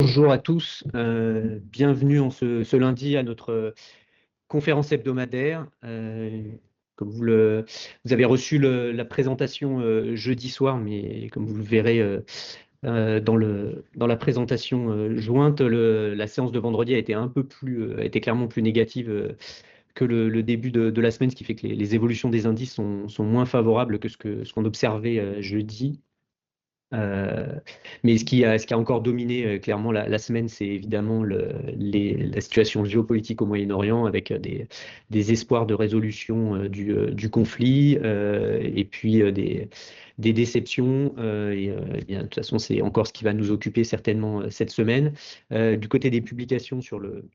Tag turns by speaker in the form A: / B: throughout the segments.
A: Bonjour à tous, bienvenue en ce lundi à notre conférence hebdomadaire. Comme vous avez reçu la présentation jeudi soir, mais comme vous le verrez dans la présentation jointe, la séance de vendredi a été clairement plus négative que le début de la semaine, ce qui fait que les évolutions des indices sont moins favorables que ce qu'on observait jeudi. Euh, mais ce qui a encore dominé clairement la semaine, c'est évidemment la situation géopolitique au Moyen-Orient avec des espoirs de résolution du conflit et puis des déceptions. Et bien, de toute façon, c'est encore ce qui va nous occuper certainement cette semaine. Du côté des publications sur le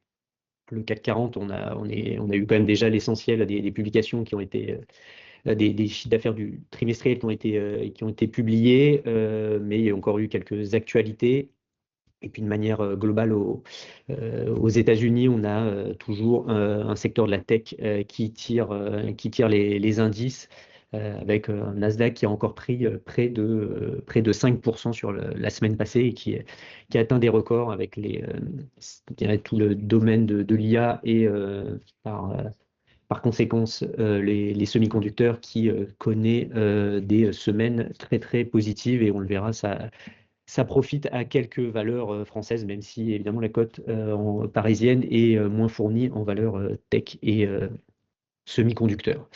A: CAC 40, on a eu quand même déjà l'essentiel des publications qui ont été des chiffres d'affaires du trimestriel qui ont été publiés, mais il y a encore eu quelques actualités. Et puis de manière globale, aux États-Unis, on a toujours un secteur de la tech qui tire les indices, avec un Nasdaq qui a encore pris près de 5% sur la semaine passée et qui a atteint des records avec je dirais, tout le domaine de l'IA et par conséquence, les semi-conducteurs qui connaît des semaines très très positives et on le verra, ça profite à quelques valeurs françaises, même si évidemment la cote parisienne est moins fournie en valeurs tech et semi-conducteurs.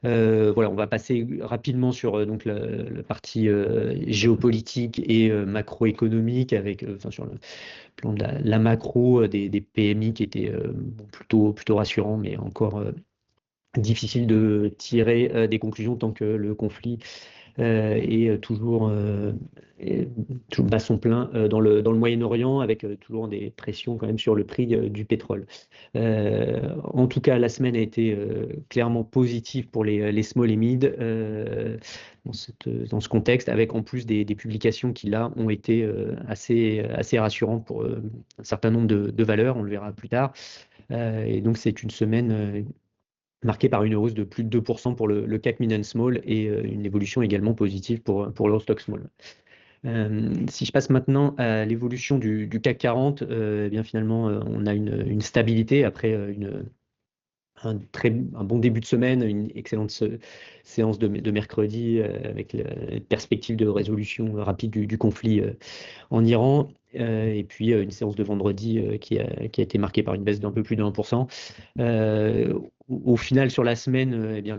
A: Voilà, on va passer rapidement sur donc la partie géopolitique et macroéconomique enfin, sur le plan de la macro des PMI qui étaient plutôt rassurants, mais encore difficile de tirer des conclusions tant que le conflit est toujours bat son plein dans le Moyen-Orient, avec toujours des pressions quand même sur le prix du pétrole. En tout cas, la semaine a été clairement positive pour les small et mid dans ce contexte, avec en plus des publications qui là ont été assez rassurantes pour un certain nombre de valeurs, on le verra plus tard. Et donc c'est une semaine marqué par une hausse de plus de 2% pour le CAC Mid and Small et une évolution également positive pour l'Eurostoxx Small. Si je passe maintenant à l'évolution du CAC 40, eh bien finalement, on a une stabilité après un bon début de semaine, une excellente séance de mercredi avec la perspective de résolution rapide du conflit en Iran. Et puis une séance de vendredi qui a été marquée par une baisse d'un peu plus de 1%. Au final, sur la semaine, eh bien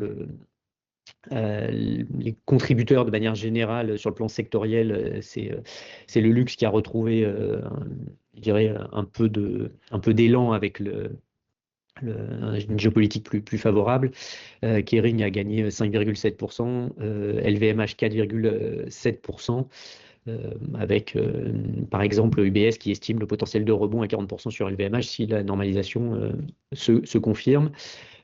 A: les contributeurs de manière générale sur le plan sectoriel, c'est le luxe qui a retrouvé, je dirais, un peu d'élan avec une géopolitique plus favorable. Kering a gagné 5,7%, LVMH 4,7%. Avec par exemple UBS qui estime le potentiel de rebond à 40% sur LVMH si la normalisation se confirme.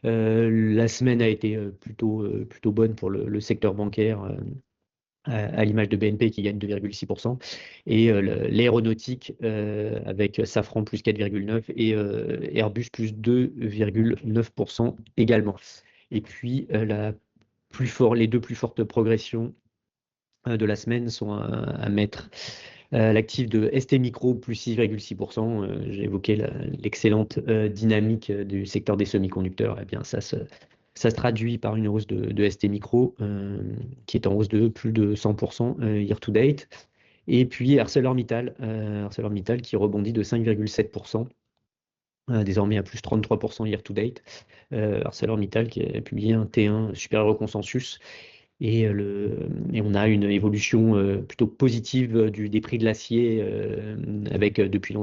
A: La semaine a été plutôt bonne pour le secteur bancaire, à l'image de BNP qui gagne 2,6%, et l'aéronautique avec Safran plus 4,9% et Airbus plus 2,9% également. Et puis les deux plus fortes progressions de la semaine sont à mettre l'actif de ST Micro plus 6,6%. J'ai évoqué l'excellente dynamique du secteur des semi-conducteurs. Eh bien, ça se traduit par une hausse de ST Micro qui est en hausse de plus de 100% year to date. Et puis ArcelorMittal qui rebondit de 5,7%. Désormais à plus 33% year to date. ArcelorMittal qui a publié un T1 supérieur au consensus. Et on a une évolution plutôt positive des prix de l'acier depuis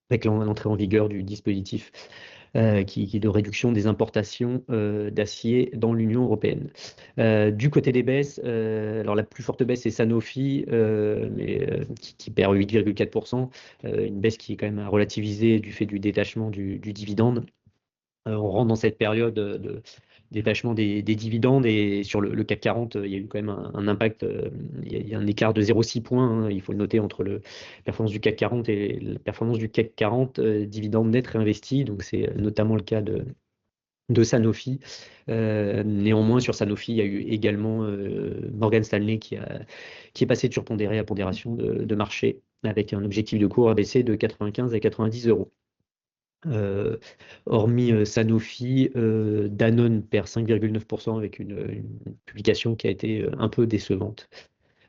A: avec l'entrée en vigueur du dispositif qui est de réduction des importations d'acier dans l'Union européenne. Du côté des baisses, alors la plus forte baisse c'est Sanofi, qui perd 8,4%, une baisse qui est quand même à relativiser du fait du détachement du dividende. On rentre dans cette période de détachement des dividendes et sur le CAC 40, il y a eu quand même un impact, il y a un écart de 0,6 points, hein, il faut le noter, entre la performance du CAC 40 et la performance du CAC 40, dividendes nets réinvestis, donc c'est notamment le cas de Sanofi. Néanmoins, sur Sanofi, il y a eu également Morgan Stanley qui est passé de surpondéré à pondération de marché avec un objectif de cours abaissé de 95 à 90 euros. Euh, Hormis Sanofi, Danone perd 5,9% avec une publication qui a été un peu décevante.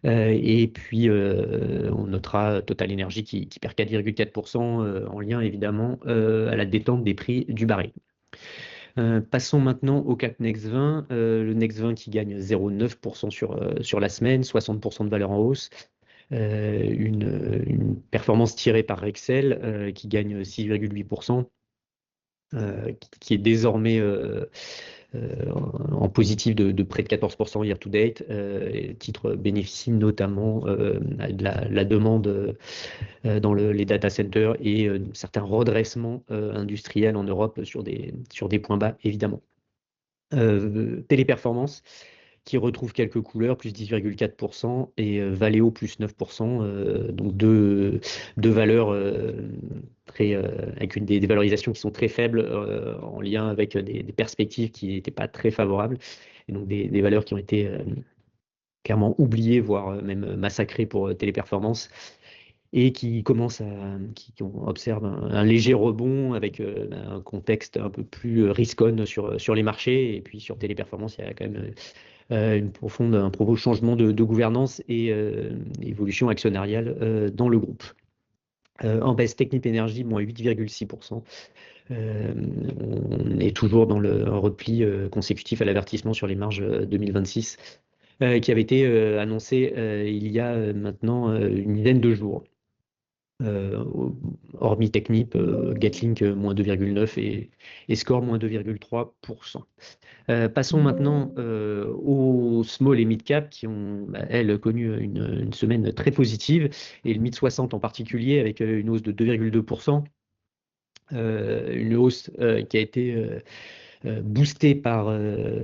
A: Et puis, on notera Total Energy qui perd 4,4% en lien évidemment à la détente des prix du baril. Passons maintenant au CAC Next 20. Le Next 20 qui gagne 0,9% sur la semaine, 60% de valeur en hausse. Une performance tirée par Excel qui gagne 6,8%. Qui est désormais en positif de près de 14% year to date. Le titre bénéficie notamment de la demande dans les data centers et certains redressements industriels en Europe sur des points bas, évidemment. Téléperformance qui retrouve quelques couleurs, plus 10,4%, et Valeo, plus 9%, donc deux valeurs avec des valorisations qui sont très faibles, en lien avec des perspectives qui n'étaient pas très favorables, et donc des valeurs qui ont été clairement oubliées, voire même massacrées pour Téléperformance, et qui observe un léger rebond avec un contexte un peu plus risconne sur les marchés. Et puis sur Téléperformance, il y a quand même un profond changement de gouvernance et évolution actionnariale dans le groupe. En baisse, Technip Energies, moins 8,6%. On est toujours dans le repli consécutif à l'avertissement sur les marges 2026 qui avait été annoncé il y a maintenant une dizaine de jours. Euh, Hormis Technip, Getlink moins 2,9 et Score moins 2,3%. Passons maintenant aux small et mid cap qui ont, elles, connu une semaine très positive, et le mid 60 en particulier avec une hausse de 2,2%. Une hausse qui a été boostée par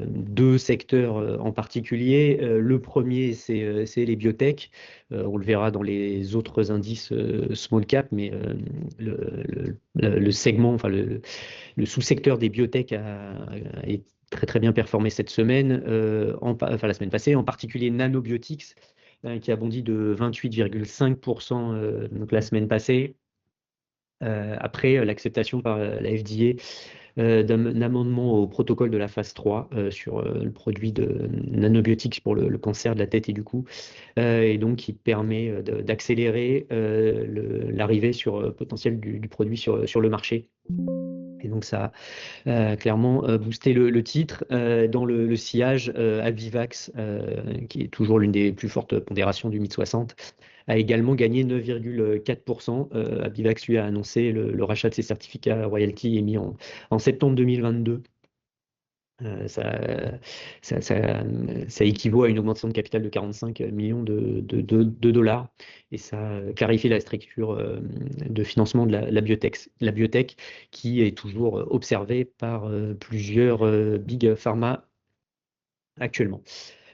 A: deux secteurs en particulier. Le premier, c'est les biotech. On le verra dans les autres indices small cap, mais le segment, enfin le sous-secteur des biotech a très très bien performé cette semaine, enfin la semaine passée, en particulier Nanobiotics, qui a bondi de 28,5% donc la semaine passée, après l'acceptation par la FDA d'un amendement au protocole de la phase 3 sur le produit de Nanobiotics pour le cancer de la tête et du cou, et donc qui permet d'accélérer l'arrivée potentielle du produit sur le marché. Et donc ça a clairement boosté le titre. Dans le sillage, Abivax, qui est toujours l'une des plus fortes pondérations du MID 60, a également gagné 9,4%. Abivax lui a annoncé le rachat de ses certificats royalty émis en septembre 2022. Ça équivaut à une augmentation de capital de 45 millions de dollars, et ça clarifie la structure de financement de la biotech. La biotech qui est toujours observée par plusieurs big pharma actuellement.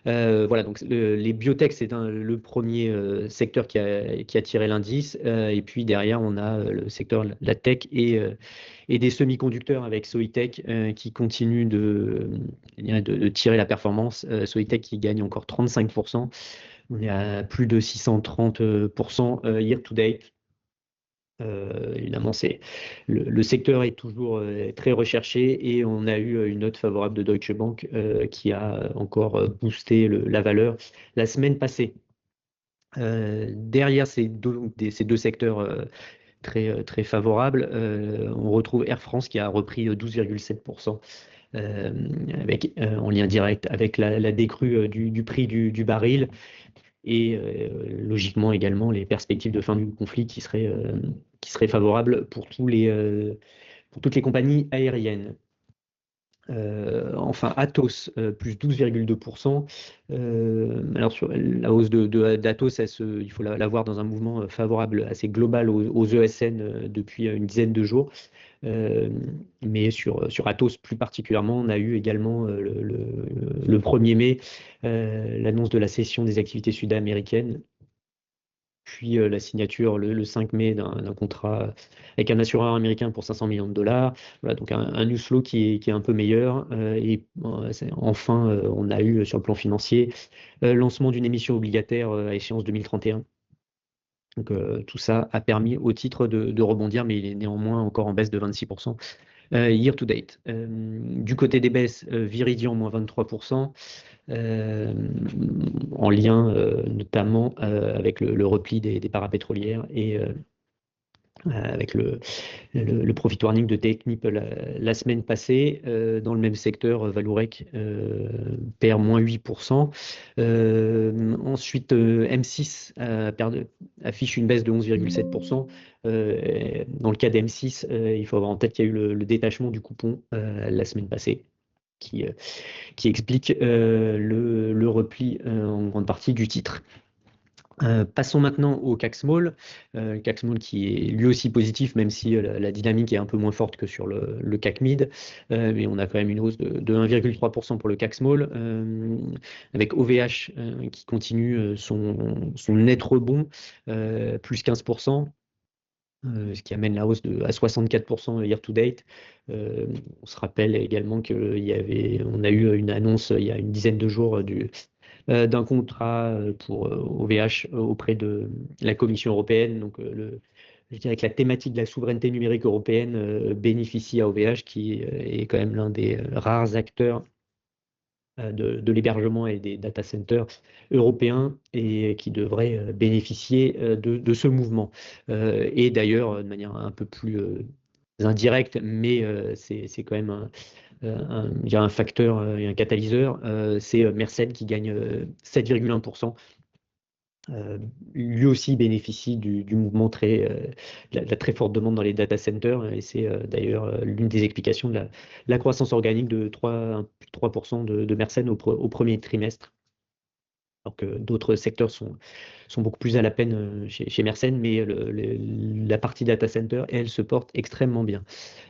A: Voilà, donc les biotech, c'est le premier secteur qui a tiré l'indice. Et puis derrière, on a le secteur de la tech et des semi-conducteurs avec Soitec qui continue de tirer la performance. Soitec qui gagne encore 35%. On est à plus de 630% year to date. Évidemment, le secteur est toujours très recherché, et on a eu une note favorable de Deutsche Bank qui a encore boosté la valeur la semaine passée. Derrière ces deux secteurs très favorables, on retrouve Air France qui a repris 12,7%. En lien direct avec la décrue du prix du baril, et logiquement également les perspectives de fin du conflit qui seraient favorables pour toutes les compagnies aériennes. Enfin, Atos, plus 12,2%. Alors, sur la hausse d'Atos, il faut la voir dans un mouvement favorable assez global aux ESN depuis une dizaine de jours. Mais sur Atos plus particulièrement, on a eu également le 1er mai l'annonce de la cession des activités sud-américaines, puis la signature le 5 mai d'un contrat avec un assureur américain pour 500 millions de dollars. Voilà, donc un news flow qui est un peu meilleur. Et enfin, on a eu sur le plan financier lancement d'une émission obligataire à échéance 2031. Donc tout ça a permis au titre de rebondir, mais il est néanmoins encore en baisse de 26% year to date. Du côté des baisses, Viridian moins 23%, en lien notamment avec le repli des parapétrolières et avec le profit warning de Technip la semaine passée. Dans le même secteur, Vallourec perd moins 8%. Ensuite, M6 affiche une baisse de 11,7%. Dans le cas d'M6, il faut avoir en tête qu'il y a eu le détachement du coupon la semaine passée, qui explique le repli en grande partie du titre. Passons maintenant au CAC Small. Le CAC Small qui est lui aussi positif, même si la dynamique est un peu moins forte que sur le CAC Mid. Mais on a quand même une hausse de 1,3% pour le CAC Small, avec OVH qui continue son net rebond, plus 15%. Ce qui amène la hausse à 64% year to date. On se rappelle également on a eu une annonce il y a une dizaine de jours d'un contrat pour OVH auprès de la Commission européenne. Donc, je dirais que la thématique de la souveraineté numérique européenne bénéficie à OVH, qui est quand même l'un des rares acteurs de l'hébergement et des data centers européens et qui devrait bénéficier de ce mouvement. Et d'ailleurs, de manière un peu plus indirecte, mais c'est quand même il y a un facteur et un catalyseur, c'est Mersenne qui gagne 7,1%. Lui aussi bénéficie du mouvement de la très forte demande dans les data centers, et c'est d'ailleurs l'une des explications de la croissance organique de 3% de Mersenne au premier trimestre, alors que d'autres secteurs sont beaucoup plus à la peine chez Mersenne, mais la partie data center, elle, se porte extrêmement bien.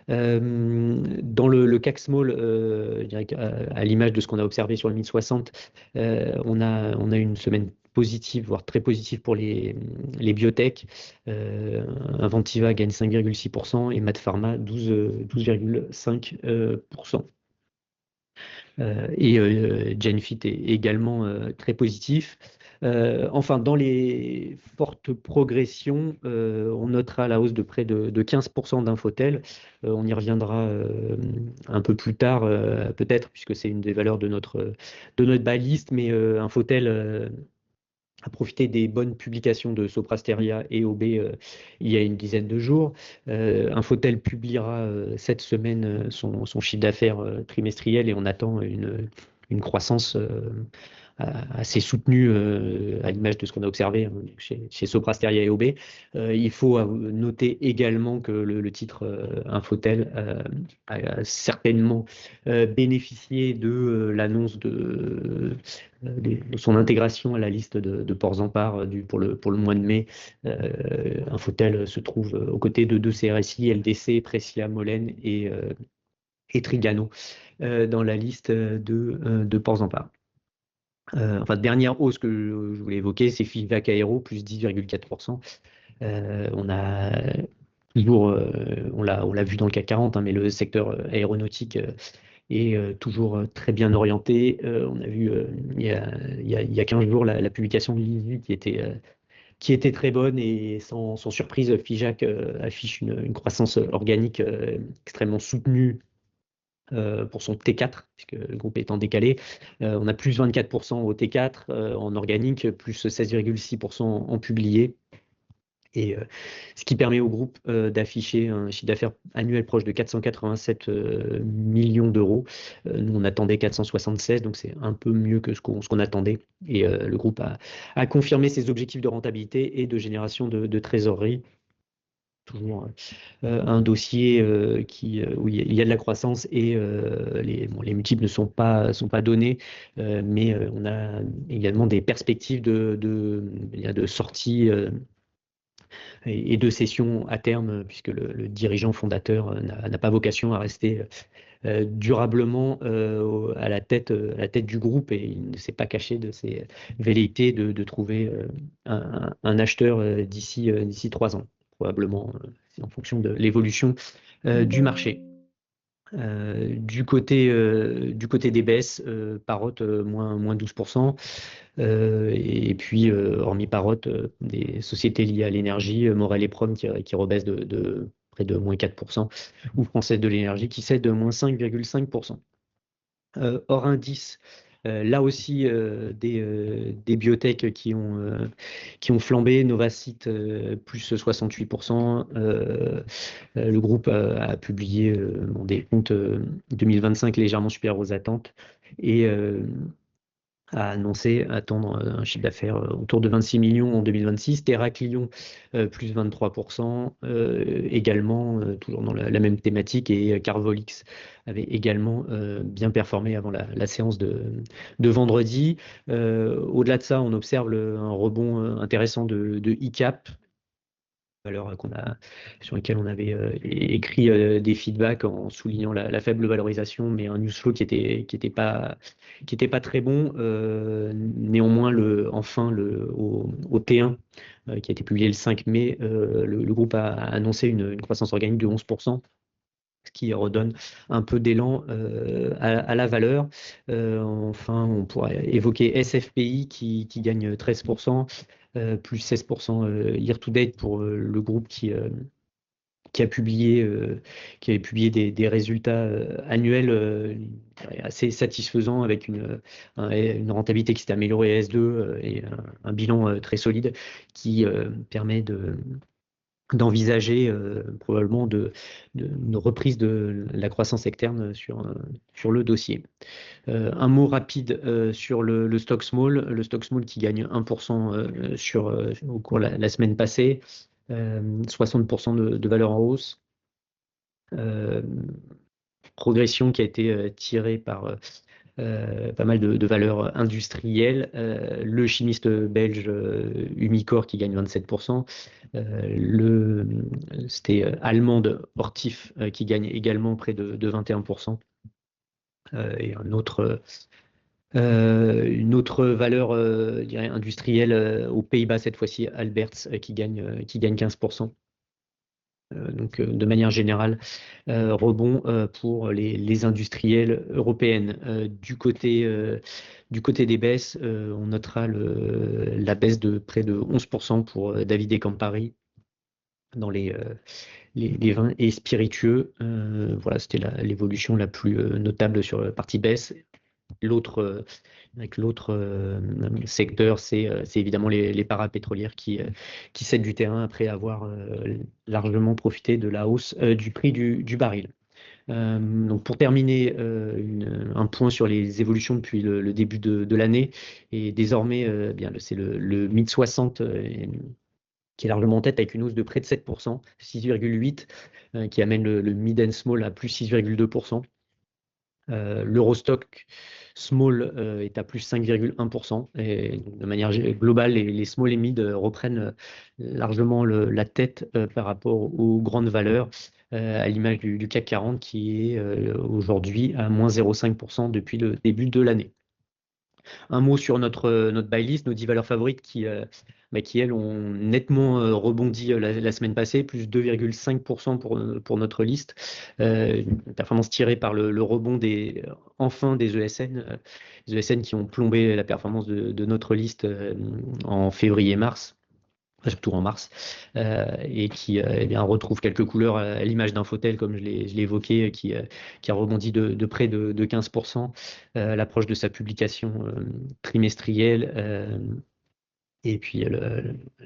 A: Dans le CAC Small, je dirais à l'image de ce qu'on a observé sur le 1060, on a une semaine positive, voire très positive pour les biotech. Inventiva gagne 5,6% et MaaT Pharma 12,5%. Et Genfit est également très positif. Enfin, dans les fortes progressions, on notera la hausse de près de 15% d'Infotel. On y reviendra un peu plus tard, peut-être, puisque c'est une des valeurs de notre baliste, mais Infotel a profité des bonnes publications de Soprasteria et OB il y a une dizaine de jours. Infotel publiera cette semaine son chiffre d'affaires trimestriel, et on attend une croissance assez soutenue à l'image de ce qu'on a observé chez Soprasteria et OB. Il faut noter également que le titre Infotel a certainement bénéficié de l'annonce de son intégration à la liste de ports en part pour le mois de mai. Infotel se trouve aux côtés de deux CRSI, LDC, Precia, Molène et Trigano dans la liste de ports en part. Enfin, dernière hausse que je voulais évoquer, c'est Fivac Aero, plus 10,4%. On a toujours, on l'a vu dans le CAC 40, hein, mais le secteur aéronautique est toujours très bien orienté. On a vu il y a 15 jours la publication de l'ISU qui était très bonne, et sans surprise, Figeac affiche une croissance organique extrêmement soutenue pour son T4, puisque le groupe est en décalé. On a plus 24% au T4 en organique, plus 16,6% en publié. Et ce qui permet au groupe d'afficher un chiffre d'affaires annuel proche de 487 millions d'euros. Nous, on attendait 476, donc c'est un peu mieux que ce qu'on attendait. Et le groupe a confirmé ses objectifs de rentabilité et de génération de trésorerie. Toujours un dossier où il y a de la croissance, et les multiples ne sont pas donnés, mais on a également des perspectives de sortie et de cession à terme, puisque le dirigeant fondateur n'a pas vocation à rester durablement à la tête du groupe, et il ne s'est pas caché de ses velléités de trouver un acheteur d'ici 3 ans, probablement, en fonction de l'évolution du marché. Du côté des baisses, Parrot moins 12%. Et puis, hormis Parrot, des sociétés liées à l'énergie, Morel et Prom qui rebaissent de près de moins 4%, ou Française de l'énergie qui cède de moins 5,5%. Hors indice, là aussi, des biotech qui ont flambé. Novacite, plus 68%. Le groupe a publié bon, des comptes 2025 légèrement supérieurs aux attentes et a annoncé attendre un chiffre d'affaires autour de 26 millions en 2026. Terraclion, plus 23%, également, toujours dans la même thématique, et Carvolix avait également bien performé avant la séance de vendredi. Au-delà de ça, on observe un rebond intéressant de ICAP, valeur sur lesquelles on avait écrit des feedbacks en soulignant la faible valorisation, mais un news flow qui était pas très bon. Néanmoins, au T1, qui a été publié le 5 mai, le groupe a annoncé une croissance organique de 11%. Ce qui redonne un peu d'élan à la valeur. Enfin, on pourrait évoquer SFPI qui gagne 13%, plus 16% year-to-date pour le groupe qui a publié, qui avait publié des résultats annuels assez satisfaisants, avec une rentabilité qui s'est améliorée à S2 et un bilan très solide qui permet d'envisager probablement une reprise de la croissance externe sur le dossier. Un mot rapide sur le stock small. Le stock small qui gagne 1% au cours de la semaine passée, 60% de valeur en hausse. Progression qui a été tirée par pas mal de valeurs industrielles. Le chimiste belge Umicore qui gagne 27%. C'était allemande Hortif qui gagne également près de 21%. Et une autre valeur je dirais industrielle aux Pays-Bas, cette fois-ci Alberts, qui gagne 15%. Donc, de manière générale, rebond pour les industriels européennes. Du côté des baisses, on notera la baisse de près de 11% pour David et Campari dans les vins et spiritueux. Voilà, c'était l'évolution la plus notable sur la partie baisse. Avec l'autre secteur, c'est évidemment les parapétrolières qui cèdent du terrain après avoir largement profité de la hausse du prix du baril. Donc pour terminer, un point sur les évolutions depuis le début de l'année. Et désormais, bien, c'est le MID 60 qui est largement en tête avec une hausse de près de 7%, 6,8, qui amène le mid and small à plus 6,2%. L'Eurostock Small est à plus 5,1%. Et de manière globale, les small et mid reprennent largement la tête par rapport aux grandes valeurs, à l'image du CAC 40 qui est aujourd'hui à moins 0,5% depuis le début de l'année. Un mot sur notre buy list, nos 10 valeurs favorites qui elles, ont nettement rebondi la semaine passée, plus 2,5% pour notre liste. Une performance tirée par le rebond enfin des ESN, les ESN qui ont plombé la performance de notre liste en février-mars. Surtout en mars, et qui eh bien, retrouve quelques couleurs à l'image d'Infotel, comme je l'ai évoqué, qui a rebondi de près de 15% à l'approche de sa publication trimestrielle. Et puis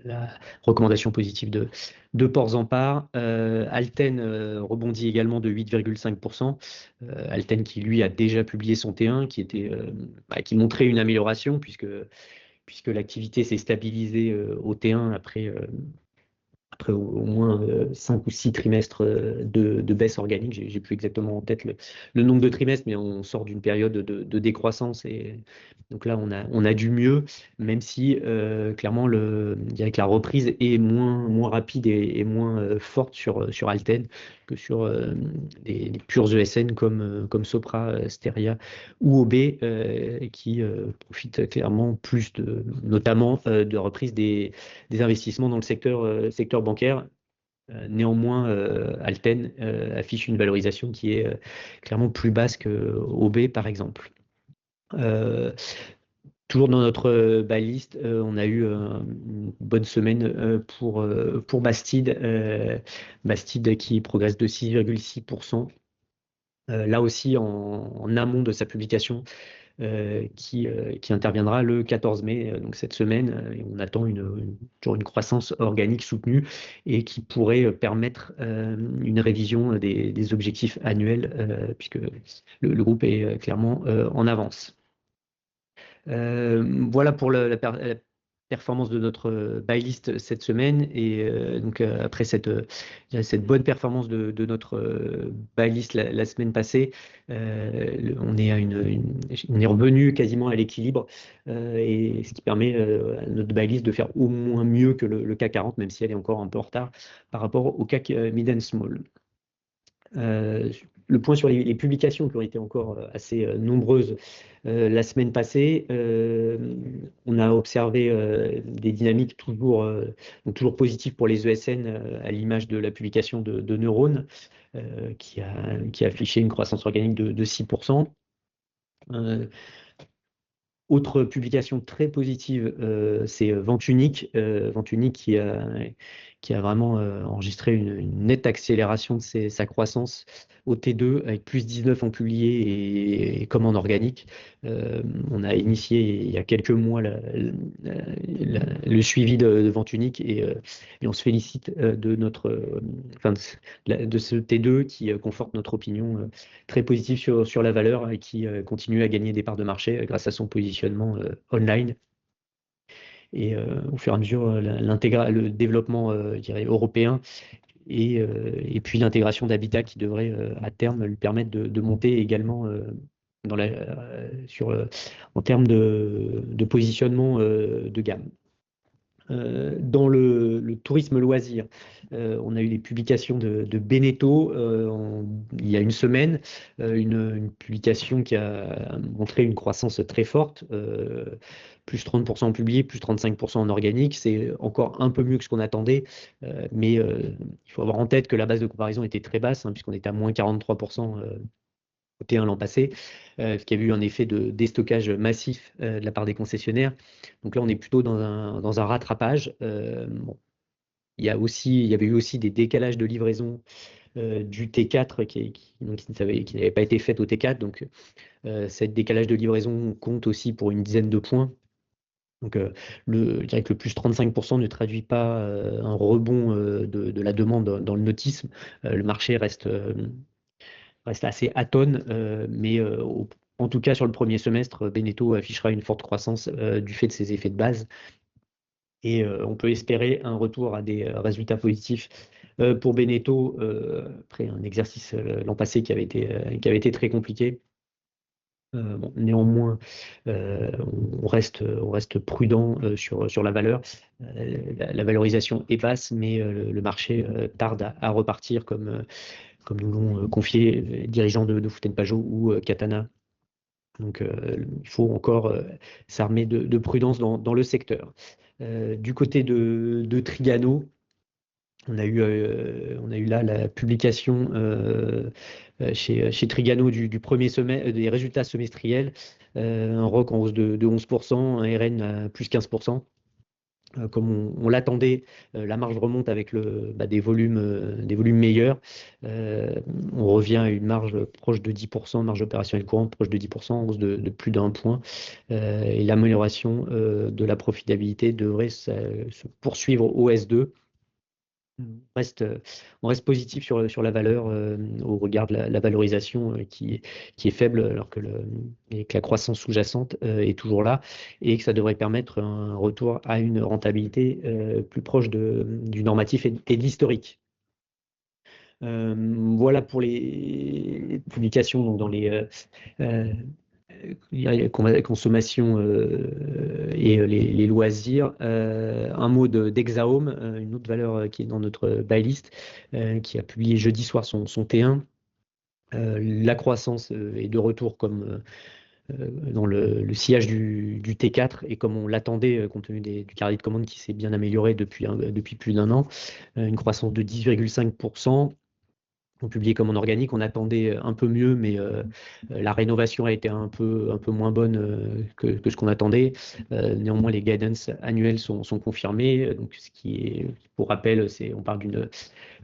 A: la recommandation positive de Ports en Part. Alten rebondit également de 8,5%. Alten qui lui a déjà publié son T1, qui montrait une amélioration puisque l'activité s'est stabilisée au T1 après au moins 5 ou 6 trimestres de baisse organique. J'ai plus exactement en tête le nombre de trimestres, mais on sort d'une période de décroissance. Et donc là, on a du mieux, même si clairement, je dirais que la reprise est moins rapide et moins forte sur Alten que sur les pures ESN comme Sopra, Steria ou OB, qui profitent clairement notamment de reprise des investissements dans le secteur bancaire. Néanmoins, Alten affiche une valorisation qui est clairement plus basse que OB, par exemple. Euh, Toujours dans notre buy list, on a eu une bonne semaine pour Bastide. Bastide qui progresse de 6,6%. Là aussi en amont de sa publication qui interviendra le 14 mai, donc cette semaine. Et on attend toujours une croissance organique soutenue et qui pourrait permettre une révision des objectifs annuels, puisque le groupe est clairement en avance. Voilà pour la performance de notre buy list cette semaine. Et donc après cette bonne performance de notre buy list la semaine passée, on est on est revenu quasiment à l'équilibre, et ce qui permet à notre buy list de faire au moins mieux que le CAC 40, même si elle est encore un peu en retard par rapport au CAC Mid and Small. Le point sur les publications qui ont été encore assez nombreuses la semaine passée, on a observé des dynamiques donc toujours positives pour les ESN, à l'image de la publication de Neuron, qui a affiché une croissance organique de 6%. Autre publication très positive, c'est Ventunic. Ventunic qui a vraiment enregistré une nette accélération de sa croissance au T2, avec plus 19 en publié et comme en organique. On a initié il y a quelques mois le suivi de Ventunic, et on se félicite enfin, de ce T2 qui conforte notre opinion très positive sur la valeur, et qui continue à gagner des parts de marché grâce à son positionnement online. Et au fur et à mesure, le développement, je dirais, européen, et puis l'intégration d'Habitat qui devrait à terme lui permettre de monter également en termes de positionnement de gamme. Dans le tourisme loisir, on a eu les publications de Beneteau il y a une semaine, une publication qui a montré une croissance très forte, plus 30% en publié, plus 35% en organique. C'est encore un peu mieux que ce qu'on attendait, mais il faut avoir en tête que la base de comparaison était très basse, hein, puisqu'on était à moins 43% au T1 l'an passé, ce qui a eu un effet de déstockage massif de la part des concessionnaires. Donc là, on est plutôt dans un rattrapage. Bon, il y avait eu aussi des décalages de livraison du T4 qui n'avait pas été fait au T4. Donc, ce décalage de livraison compte aussi pour une dizaine de points. Donc, je dirais que le plus 35% ne traduit pas un rebond de la demande dans le nautisme. Le marché reste assez atone, mais en tout cas sur le premier semestre, Beneteau affichera une forte croissance du fait de ses effets de base, et on peut espérer un retour à des résultats positifs pour Beneteau après un exercice l'an passé qui avait été très compliqué. Bon, néanmoins, on reste prudent sur la valeur. La valorisation est basse, mais le marché tarde à repartir, comme nous l'ont confié les dirigeants de Fountaine Pajot ou Katana. Donc, il faut encore s'armer de prudence dans le secteur. Du côté de Trigano, on a eu là la publication chez Trigano du premier semestre, des résultats semestriels, un ROC en hausse de 11%, un RN à plus 15%. Comme on l'attendait, la marge remonte avec des volumes meilleurs. On revient à une marge proche de 10%, marge opérationnelle courante proche de 10%, en hausse de plus d'un point. Et l'amélioration de la profitabilité devrait se poursuivre au S2. On reste positif sur la valeur au regard de la valorisation qui est faible, alors et que la croissance sous-jacente est toujours là, et que ça devrait permettre un retour à une rentabilité plus proche du normatif et de l'historique. Voilà pour les publications donc dans les consommation et les loisirs. Un mot d'Exaome, une autre valeur qui est dans notre buy list, qui a publié jeudi soir son T1. La croissance est de retour dans le sillage du T4, et comme on l'attendait, compte tenu du carnet de commande qui s'est bien amélioré depuis plus d'un an, une croissance de 10,5%. On publiait comme en organique, on attendait un peu mieux, mais la rénovation a été un peu moins bonne que ce qu'on attendait. Néanmoins, les guidance annuels sont confirmés. Donc, ce qui est, pour rappel, on parle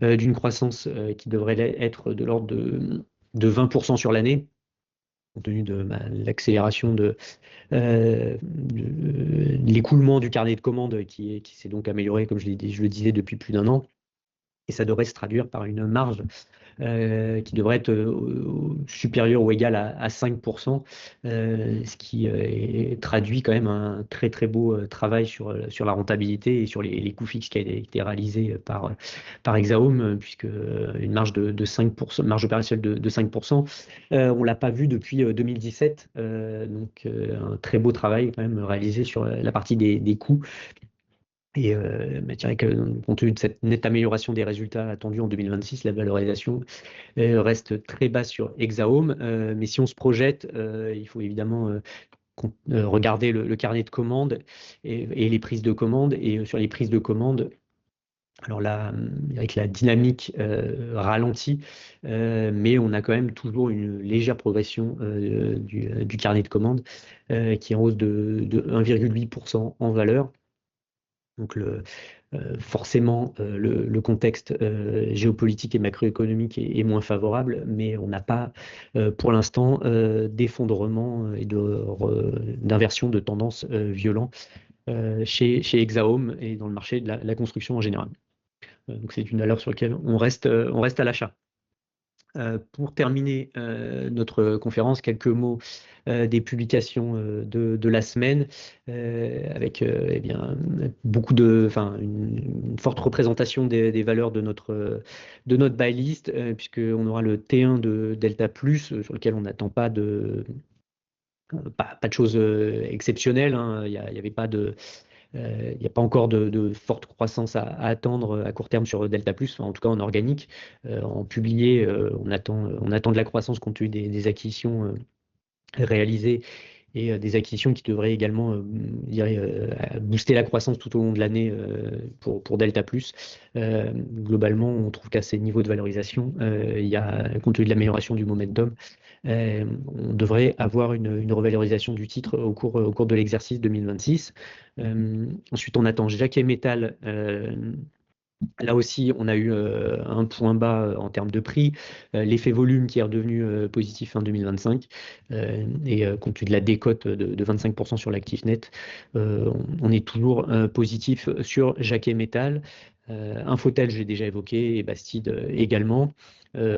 A: d'une croissance qui devrait être de l'ordre de 20% sur l'année, compte tenu de l'accélération de l'écoulement du carnet de commandes qui s'est donc amélioré, comme je le disais, depuis plus d'un an. Et ça devrait se traduire par une marge qui devrait être supérieur ou égal à 5%, ce qui traduit quand même un très très beau travail sur la rentabilité et sur les coûts fixes qui a été réalisé par Exaom, puisque une marge de 5%, marge opérationnelle de 5%, on ne l'a pas vu depuis 2017, donc un très beau travail quand même réalisé sur la partie des coûts. Et je dirais que compte tenu de cette nette amélioration des résultats attendus en 2026, la valorisation reste très basse sur Exaom. Mais si on se projette, il faut évidemment regarder le carnet de commandes et les prises de commandes. Et sur les prises de commandes, alors là, avec la dynamique ralentie, mais on a quand même toujours une légère progression du carnet de commandes qui est en hausse de 1,8% en valeur. Donc forcément, le contexte géopolitique et macroéconomique est moins favorable, mais on n'a pas pour l'instant d'effondrement et d'inversion de tendance violent chez Exaom et dans le marché de la construction en général. Donc c'est une valeur sur laquelle on reste à l'achat. Pour terminer notre conférence, quelques mots des publications de la semaine, avec eh bien, une forte représentation des valeurs de notre buy list, puisqu'on aura le T1 de Delta Plus, sur lequel on n'attend pas de choses exceptionnelles, hein. Il n'y avait pas de il n'y a pas encore de forte croissance à attendre à court terme sur Delta Plus, en tout cas en organique. En publié, on attend de la croissance compte tenu des acquisitions réalisées et des acquisitions qui devraient également je dirais, booster la croissance tout au long de l'année pour Delta Plus. Globalement, on trouve qu'à ces niveaux de valorisation, il y a, compte tenu de l'amélioration du momentum, on devrait avoir une revalorisation du titre au cours de l'exercice 2026. Ensuite, on attend Jacquet Metal. Là aussi, on a eu un point bas en termes de prix, l'effet volume qui est redevenu positif fin 2025, et compte tenu de la décote de 25% sur l'actif net, on est toujours positif sur Jacquet Metal. Infotel, j'ai déjà évoqué, et Bastide également.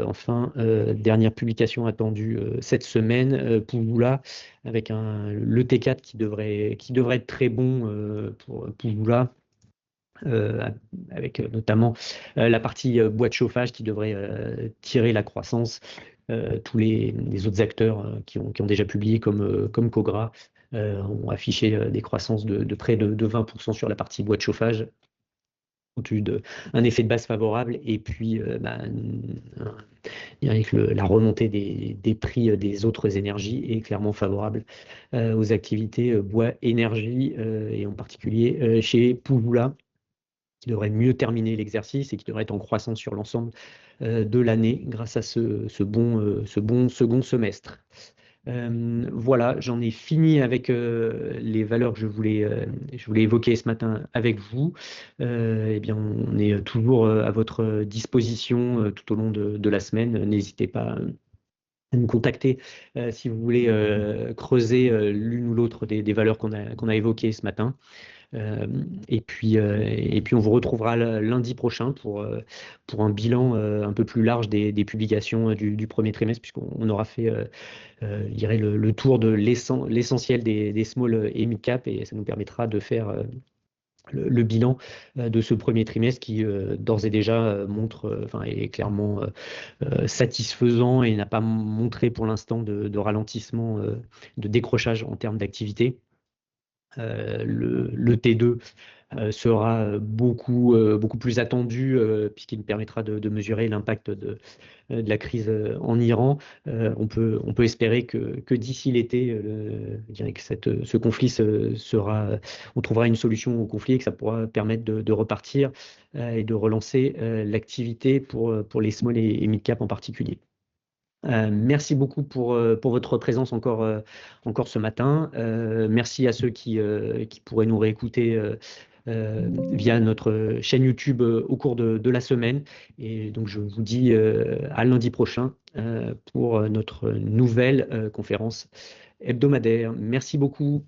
A: Enfin, dernière publication attendue cette semaine, Pouvoula, avec le T4 qui devrait être très bon pour Pouvoula, euh, avec notamment la partie boîte de chauffage qui devrait tirer la croissance. Tous les autres acteurs qui ont déjà publié, comme Cogra, ont affiché des croissances de près de 20% sur la partie boîte de chauffage, compte tenu d'un effet de base favorable, et puis avec la remontée des prix des autres énergies est clairement favorable aux activités bois énergie, et en particulier chez Pouvoula, qui devrait mieux terminer l'exercice et qui devrait être en croissance sur l'ensemble de l'année grâce à ce bon second semestre. Voilà, j'en ai fini avec les valeurs que je voulais évoquer ce matin avec vous. Eh bien, on est toujours à votre disposition tout au long de la semaine. N'hésitez pas à nous contacter si vous voulez creuser l'une ou l'autre des valeurs qu'on a évoquées ce matin. Euh, et puis on vous retrouvera lundi prochain pour un bilan un peu plus large des publications du premier trimestre, puisqu'on aura fait je dirais le tour de l'essentiel des small et mid cap, et ça nous permettra de faire le bilan de ce premier trimestre qui d'ores et déjà montre, enfin, est clairement satisfaisant et n'a pas montré pour l'instant de ralentissement, de décrochage en termes d'activité. Le T2 sera beaucoup plus attendu, puisqu'il nous permettra de mesurer l'impact de la crise en Iran. On peut espérer que d'ici l'été, je dirais que ce conflit on trouvera une solution au conflit et que ça pourra permettre de repartir et de relancer l'activité pour les small et mid-cap en particulier. Merci beaucoup pour votre présence encore ce matin. Merci à ceux qui pourraient nous réécouter via notre chaîne YouTube au cours de la semaine. Et donc, je vous dis à lundi prochain pour notre nouvelle conférence hebdomadaire. Merci beaucoup.